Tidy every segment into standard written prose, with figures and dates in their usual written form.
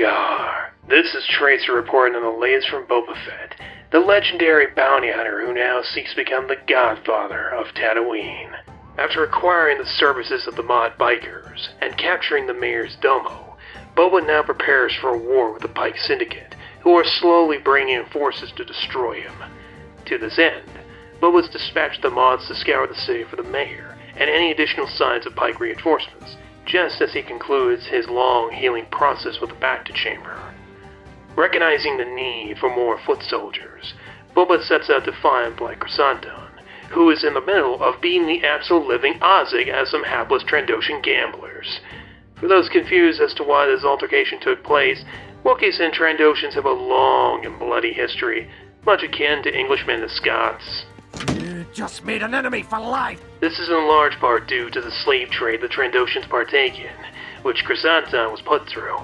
Gar. This is Tracer reporting on the latest from Boba Fett, the legendary bounty hunter who now seeks to become the Godfather of Tatooine. After acquiring the services of the Mod Bikers and capturing the Mayor's Domo, Boba now prepares for a war with the Pike Syndicate, who are slowly bringing in forces to destroy him. To this end, Boba's dispatched the Mods to scour the city for the Mayor and any additional signs of Pike reinforcements, just as he concludes his long healing process with the Bacta Chamber. Recognizing the need for more foot soldiers, Boba sets out to find Black Chrysanthemum, who is in the middle of beating the absolute living Ozzy as some hapless Trandoshan gamblers. For those confused as to why this altercation took place, Wookiees and Trandoshans have a long and bloody history, much akin to Englishmen and Scots. You just made an enemy for life! This is in large part due to the slave trade the Trandoshans partake in, which Chrysanthemum was put through.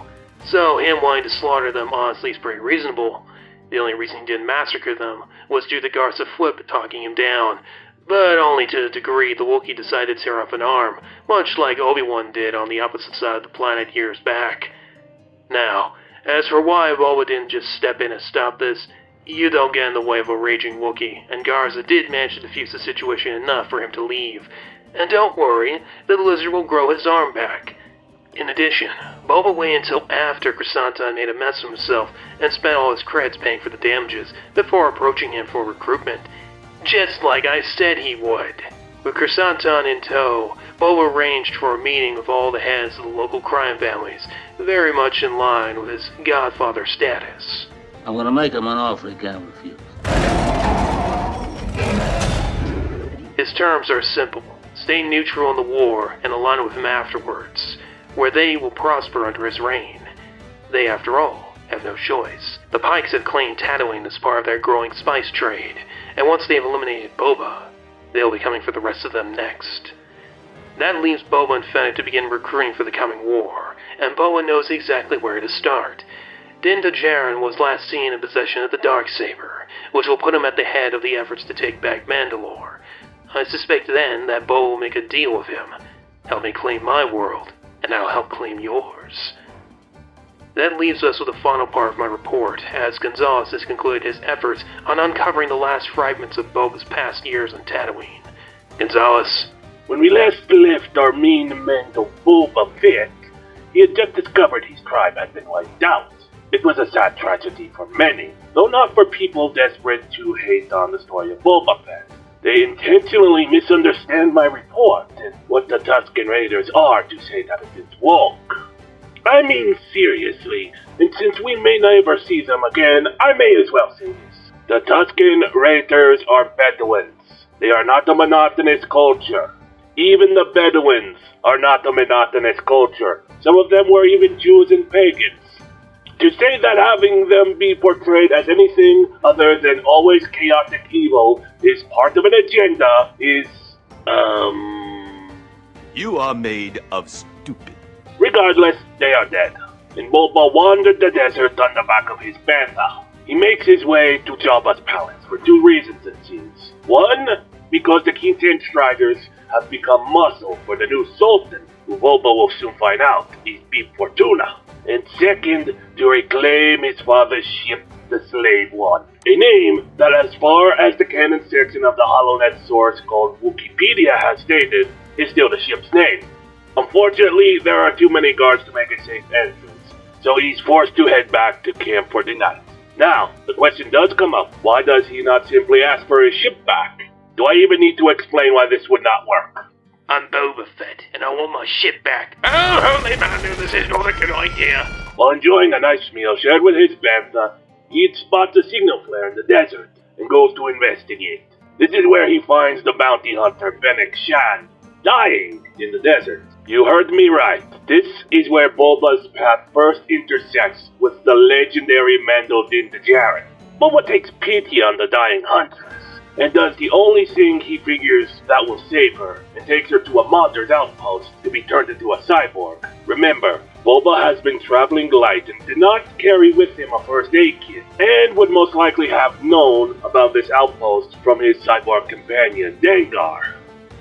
So him wanting to slaughter them honestly is pretty reasonable. The only reason he didn't massacre them was due to Garza Flip talking him down, but only to the degree the Wookiee decided to tear off an arm, much like Obi-Wan did on the opposite side of the planet years back. Now, as for why Boba didn't just step in and stop this, you don't get in the way of a raging Wookiee, and Garza did manage to defuse the situation enough for him to leave. And don't worry, the lizard will grow his arm back. In addition, Boba waited until after Chrysanthemum made a mess of himself and spent all his creds paying for the damages before approaching him for recruitment, just like I said he would. With Chrysanthemum in tow, Boba arranged for a meeting with all the heads of the local crime families, very much in line with his Godfather status. I'm gonna make him an offer he can't refuse. His terms are simple: stay neutral in the war and align with him afterwards, where they will prosper under his reign. They, after all, have no choice. The Pikes have claimed Tatooine as part of their growing spice trade, and once they have eliminated Boba, they'll be coming for the rest of them next. That leaves Boba and Fennec to begin recruiting for the coming war, and Boba knows exactly where to start. Din Djarin was last seen in possession of the Darksaber, which will put him at the head of the efforts to take back Mandalore. I suspect then that Boba will make a deal with him. Help me claim my world, and I'll help claim yours. That leaves us with the final part of my report, as Gonzalez has concluded his efforts on uncovering the last fragments of Boba's past years on Tatooine. Gonzalez? When we last left our main Mando, Boba Fett, he had just discovered his tribe had been wiped out. It was a sad tragedy for many, though not for people desperate to hate on the story of Boba Fett. They intentionally misunderstand my report and what the Tusken Raiders are to say that it is woke. I mean seriously, and since we may never see them again, I may as well say this. The Tusken Raiders are Bedouins. They are not a monotonous culture. Even the Bedouins are not a monotonous culture. Some of them were even Jews and pagans. To say that having them be portrayed as anything other than always chaotic evil is part of an agenda is, You are made of stupid. Regardless, they are dead. And Boba wandered the desert on the back of his bantha. He makes his way to Jabba's palace for two reasons, it seems. One, because the Quintan Striders have become muscle for the new Sultan, who Boba will soon find out is Beef Fortuna. And second, to reclaim his father's ship, the Slave One. A name that, as far as the canon section of the HoloNet source called Wikipedia has stated, is still the ship's name. Unfortunately, there are too many guards to make a safe entrance, so he's forced to head back to camp for the night. Now, the question does come up, why does he not simply ask for his ship back? Do I even need to explain why this would not work? I'm Boba Fett, and I want my ship back. Oh, holy Mando, this is not a good idea. While enjoying a nice meal shared with his bantha, he spots a signal flare in the desert and goes to investigate. This is where he finds the bounty hunter Fennec Shand, dying in the desert. You heard me right. This is where Boba's path first intersects with the legendary Mando Din Djarin. Boba takes pity on the dying huntress and does the only thing he figures that will save her, and takes her to a Modder's outpost to be turned into a cyborg. Remember, Boba has been traveling light and did not carry with him a first aid kit, and would most likely have known about this outpost from his cyborg companion, Dengar.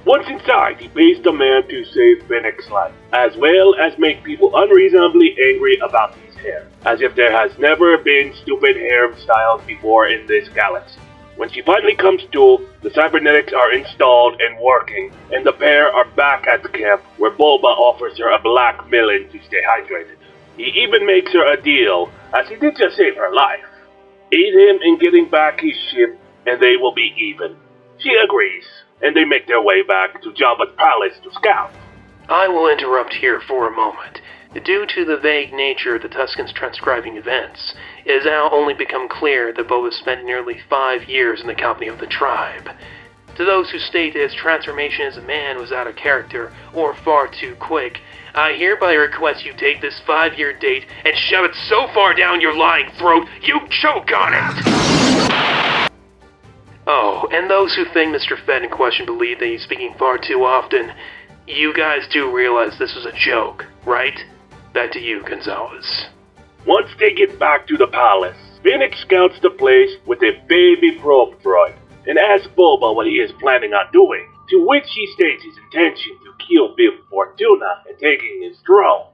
Once inside, he pays the man to save Fennec's life, as well as make people unreasonably angry about his hair, as if there has never been stupid hairstyles before in this galaxy. When she finally comes to, the cybernetics are installed and working, and the pair are back at the camp where Boba offers her a black melon to stay hydrated. He even makes her a deal, as he did just save her life. Aid him in getting back his ship, and they will be even. She agrees, and they make their way back to Jabba's palace to scout. I will interrupt here for a moment. Due to the vague nature of the Tuscans transcribing events, it has now only become clear that Boba spent nearly 5 years in the company of the tribe. To those who state that his transformation as a man was out of character or far too quick, I hereby request you take this 5-year date and shove it so far down your lying throat you choke on it! Oh, and those who think Mr. Fett in question believe that he's speaking far too often, you guys do realize this was a joke, right? Back to you, Gonzalez. Once they get back to the palace, Fennec scouts the place with a baby probe droid and asks Boba what he is planning on doing, to which he states his intention to kill Bib Fortuna and taking his throne.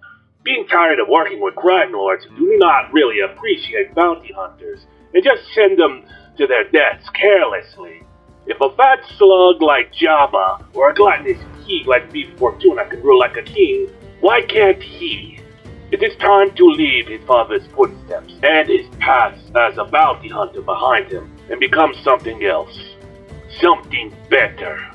Being tired of working with crime lords who do not really appreciate bounty hunters and just send them to their deaths carelessly. If a fat slug like Jabba or a gluttonous pig like Bib Fortuna can rule like a king, why can't he? It is time to leave his father's footsteps and his past as a bounty hunter behind him and become something else. Something better.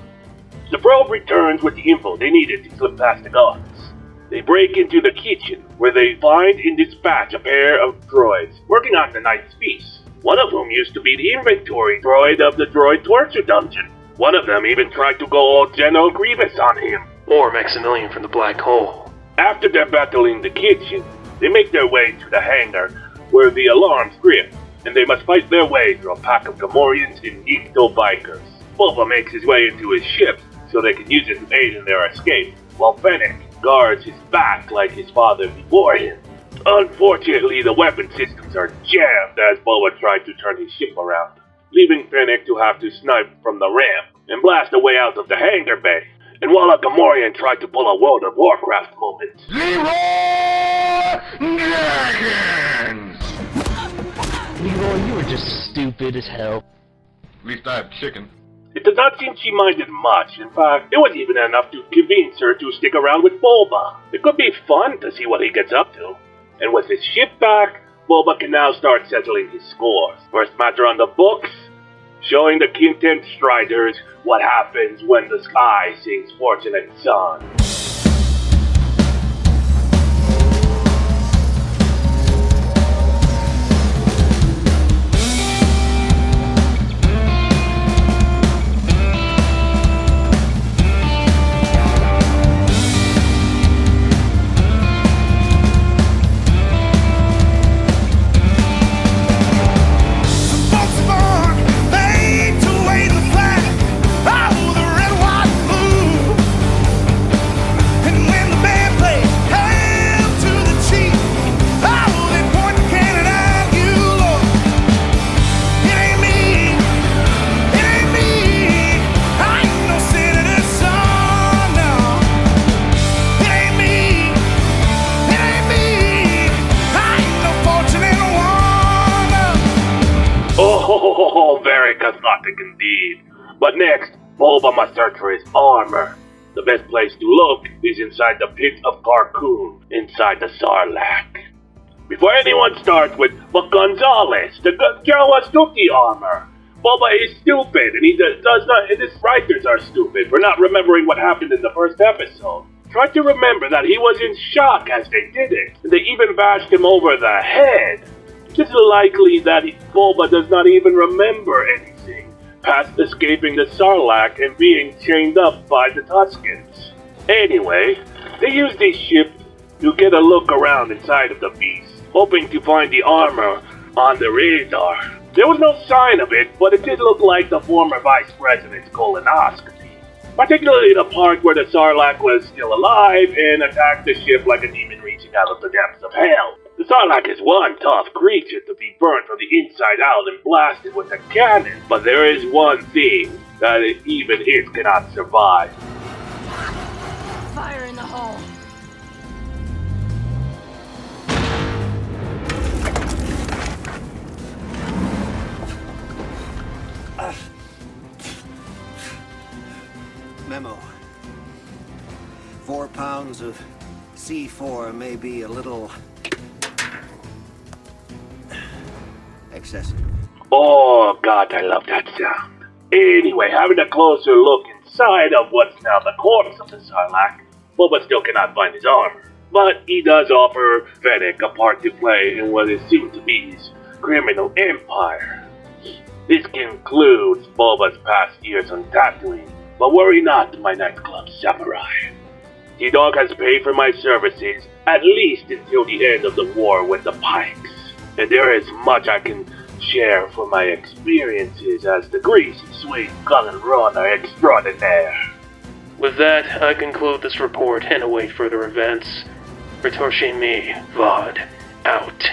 The probe returns with the info they needed to slip past the guards. They break into the kitchen, where they find in dispatch a pair of droids working on the night's feast. One of whom used to be the inventory droid of the droid torture dungeon. One of them even tried to go all General Grievous on him. Or Maximilian from the Black Hole. After their battle in the kitchen, they make their way to the hangar, where the alarms grip, and they must fight their way through a pack of Gamorreans and Ecto bikers. Boba makes his way into his ship, so they can use it to aid in their escape, while Fennec guards his back like his father before him. Unfortunately, the weapon systems are jammed as Boba tried to turn his ship around, leaving Fennec to have to snipe from the ramp and blast a way out of the hangar bay. And while a Gamorrean tried to pull a World of Warcraft moment. Leroy Dragons! Leroy, you were just stupid as hell. At least I have chicken. It does not seem she minded much. In fact, it was even enough to convince her to stick around with Boba. It could be fun to see what he gets up to. And with his ship back, Boba can now start settling his scores. First matter on the books, showing the Quintet Striders what happens when the sky sings Fortunate Son. Oh, very cathartic indeed. But next, Boba must search for his armor. The best place to look is inside the pit of Carcoon, inside the Sarlacc. Before anyone starts with, but Gonzalez, the Jawa Stuki armor. Boba is stupid, and he does not, and his writers are stupid for not remembering what happened in the first episode. Try to remember that he was in shock as they did it, and they even bashed him over the head. It is likely that Boba does not even remember anything, past escaping the Sarlacc and being chained up by the Tuscans. Anyway, they use this ship to get a look around inside of the beast, hoping to find the armor on the radar. There was no sign of it, but it did look like the former vice president's colonoscopy, particularly the part where the Sarlacc was still alive and attacked the ship like a demon reaching out of the depths of hell. The Sarlacc is one tough creature to be burned from the inside out and blasted with a cannon, but there is one thing that even it cannot survive. Fire in the hole! memo. 4 pounds of C4 may be a little excessive. Oh, God, I love that sound. Anyway, having a closer look inside of what's now the corpse of the Sarlacc, Boba still cannot find his armor. But he does offer Fennec a part to play in what is soon to be his criminal empire. This concludes Boba's past years on Tatooine, but worry not, my nightclub samurai. T-Dog has paid for my services at least until the end of the war with the Pikes, and there is much I can share from my experiences as the greasy, sweet gun runner extraordinaire. With that, I conclude this report and await further events. Retorche me, VOD, out.